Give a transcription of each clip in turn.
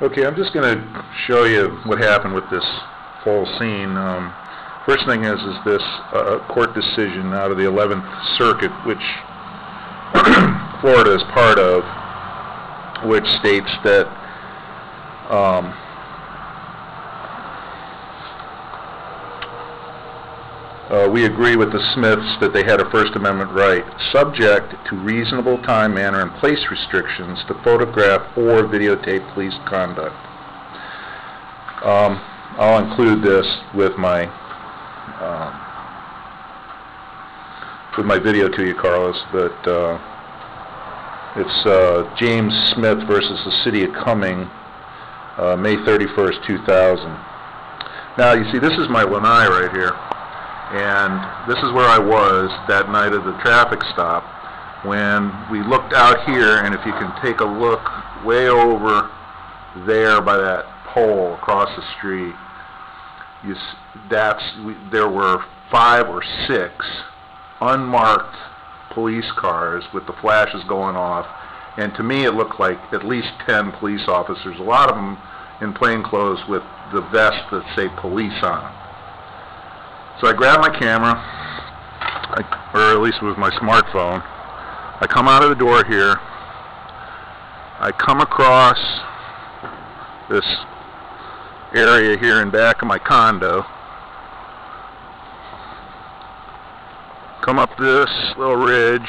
Okay, I'm just going to show you what happened with this whole scene. First thing is this court decision out of the 11th Circuit, which Florida is part of, which states that we agree with the Smiths that they had a First Amendment right, subject to reasonable time, manner, and place restrictions to photograph or videotape police conduct. I'll include this with my video to you, Carlos, but it's James Smith versus the City of Cumming, May 31st, 2000. Now, you see, this is my lanai right here. And this is where I was that night of the traffic stop when we looked out here, and if you can take a look way over there by that pole across the street, there were 5 or 6 unmarked police cars with the flashes going off, and to me it looked like at least 10 police officers, a lot of them in plain clothes with the vests that say police on them. So I grabbed my camera, or at least it was my smartphone. I come out of the door here. I come across this area here in back of my condo. Come up this little ridge.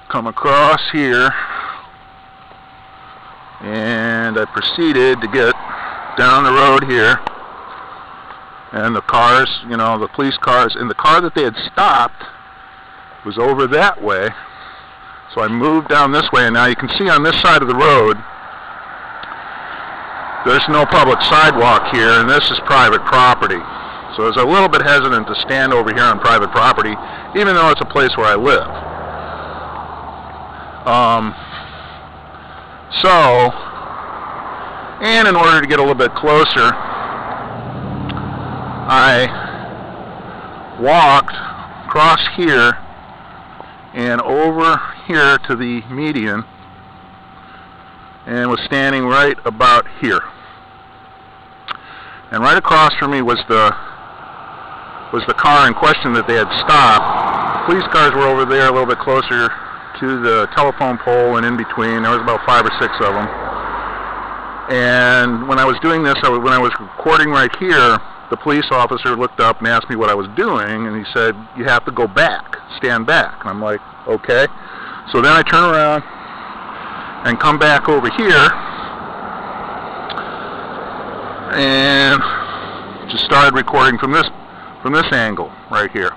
Come across here. And I proceeded to get down the road here. And the cars, you know, the police cars, and the car that they had stopped was over that way. So I moved down this way, and now you can see on this side of the road, there's no public sidewalk here, and this is private property. So I was a little bit hesitant to stand over here on private property, even though it's a place where I live. And in order to get a little bit closer, I walked across here and over here to the median and was standing right about here. And right across from me was the car in question that they had stopped. Police cars were over there a little bit closer to the telephone pole and in between. There was about 5 or 6 of them. And when I was doing this, when I was recording right here, the police officer looked up and asked me what I was doing, and he said, "You have to go back, stand back." And I'm like, okay. So then I turn around and come back over here and just started recording from this angle right here.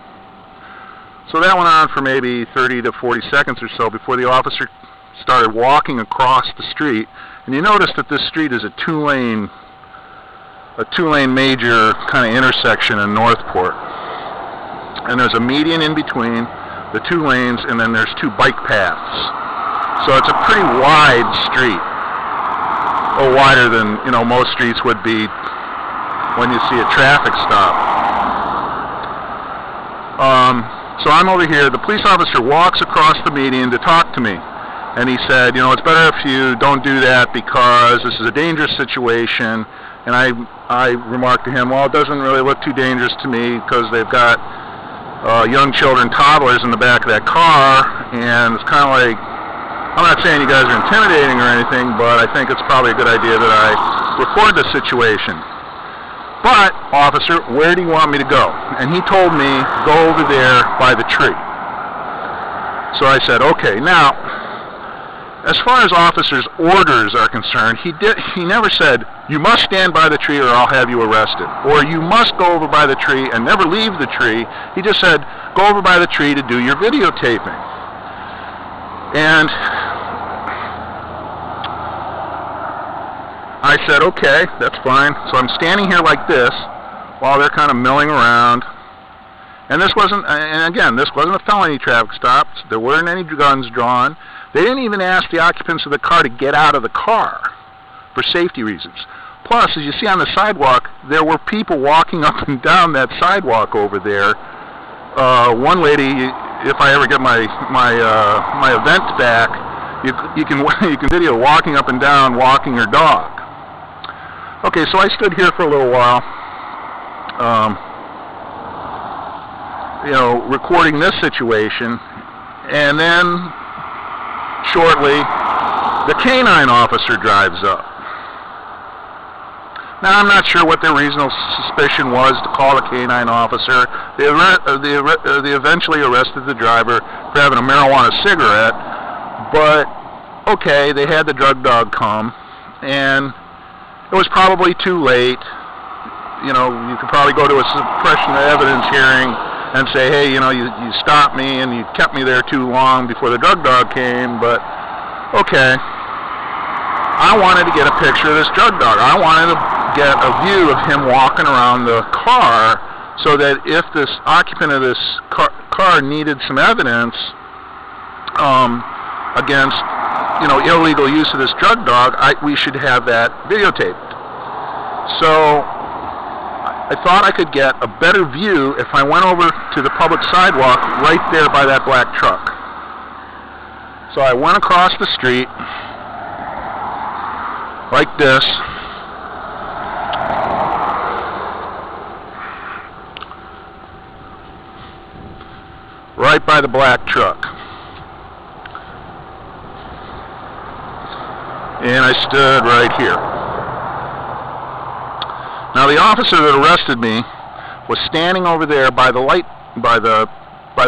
So that went on for maybe 30 to 40 seconds or so before the officer started walking across the street. And you notice that this street is a two-lane major kind of intersection in Northport. And there's a median in between the 2 lanes, and then there's 2 bike paths. So it's a pretty wide street. Wider than, you know, most streets would be when you see a traffic stop. So I'm over here. The police officer walks across the median to talk to me. And he said, you know, it's better if you don't do that because this is a dangerous situation. And I remarked to him, well, it doesn't really look too dangerous to me because they've got young children, toddlers in the back of that car, and it's kind of like, I'm not saying you guys are intimidating or anything, but I think it's probably a good idea that I record this situation. But, officer, where do you want me to go? And he told me, go over there by the tree. So I said, okay. Now, as far as officers' orders are concerned, he never said, you must stand by the tree or I'll have you arrested. Or you must go over by the tree and never leave the tree. He just said, go over by the tree to do your videotaping. And I said, okay, that's fine. So I'm standing here like this while they're kind of milling around. And this wasn't a felony traffic stop. There weren't any guns drawn. They didn't even ask the occupants of the car to get out of the car for safety reasons. Plus, as you see on the sidewalk, there were people walking up and down that sidewalk over there. One lady, if I ever get my event back, you can video walking up and down, walking your dog. Okay, so I stood here for a little while, recording this situation, and then shortly the canine officer drives up. Now, I'm not sure what their reasonable suspicion was to call a canine officer. They eventually arrested the driver for having a marijuana cigarette, but okay, they had the drug dog come, and it was probably too late. You could probably go to a suppression of evidence hearing and say, hey, you stopped me and you kept me there too long before the drug dog came, but okay. I wanted to get a picture of this drug dog. I wanted to get a view of him walking around the car so that if this occupant of this car needed some evidence against, illegal use of this drug dog, we should have that videotaped. So I thought I could get a better view if I went over to the public sidewalk right there by that black truck. So I went across the street like this, right by the black truck, and I stood right here. Now the officer that arrested me was standing over there by the light, by the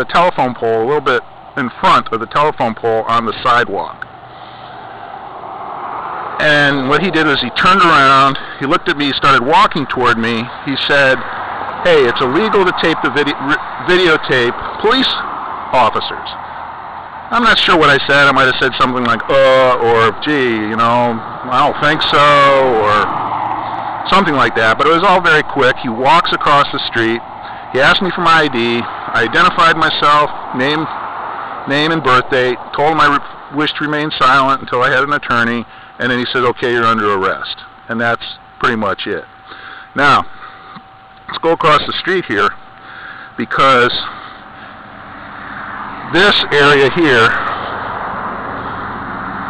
telephone pole, a little bit in front of the telephone pole on the sidewalk. And what he did was he turned around, he looked at me, he started walking toward me. He said, hey, it's illegal to tape the videotape police officers. I'm not sure what I said. I might have said something like, or gee, I don't think so, or something like that. But it was all very quick. He walks across the street. He asked me for my ID. I identified myself, name and birth date, told him I wished to remain silent until I had an attorney. And then he said, okay, you're under arrest. And that's pretty much it. Now, let's go across the street here, because this area here,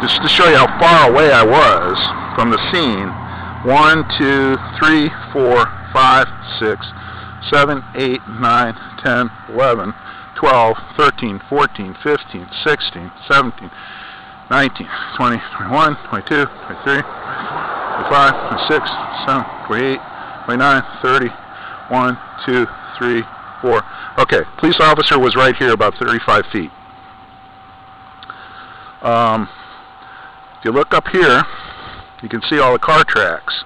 just to show you how far away I was from the scene, 1, 2, 3, 4, 5, 6, 7, 8, 9, 10, 11, 12, 13, 14, 15, 16, 17, 19, 20, 21, 22, 23, 25, 26, 27, 28, 29, 30, 1, 2, 3, 4. Okay, police officer was right here about 35 feet. If you look up here, you can see all the car tracks.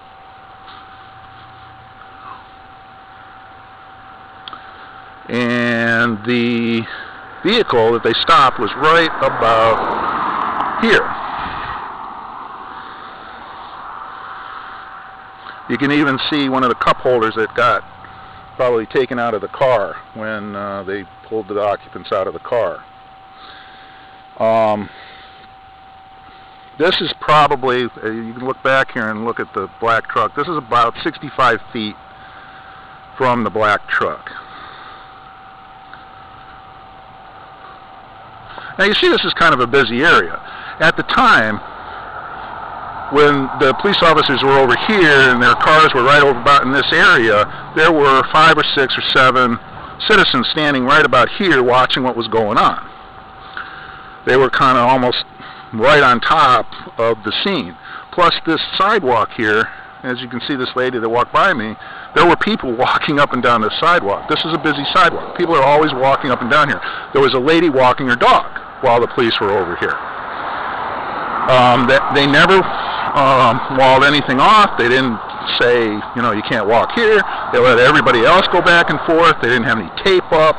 And the vehicle that they stopped was right about here. You can even see one of the cup holders that got probably taken out of the car when they pulled the occupants out of the car. This is probably, you can look back here and look at the black truck. This is about 65 feet from the black truck. Now you see this is kind of a busy area. At the time, when the police officers were over here and their cars were right over about in this area, there were 5 or 6 or 7 citizens standing right about here watching what was going on. They were kind of almost right on top of the scene. Plus this sidewalk here, as you can see this lady that walked by me, there were people walking up and down the sidewalk. This is a busy sidewalk. People are always walking up and down here. There was a lady walking her dog while the police were over here. They never walled anything off. They didn't say, you can't walk here. They let everybody else go back and forth. They didn't have any tape up.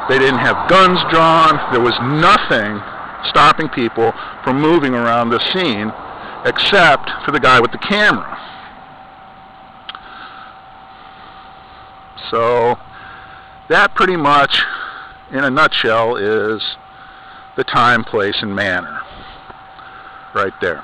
They didn't have guns drawn. There was nothing stopping people from moving around the scene except for the guy with the camera. So that pretty much, in a nutshell, is the time, place, and manner right there.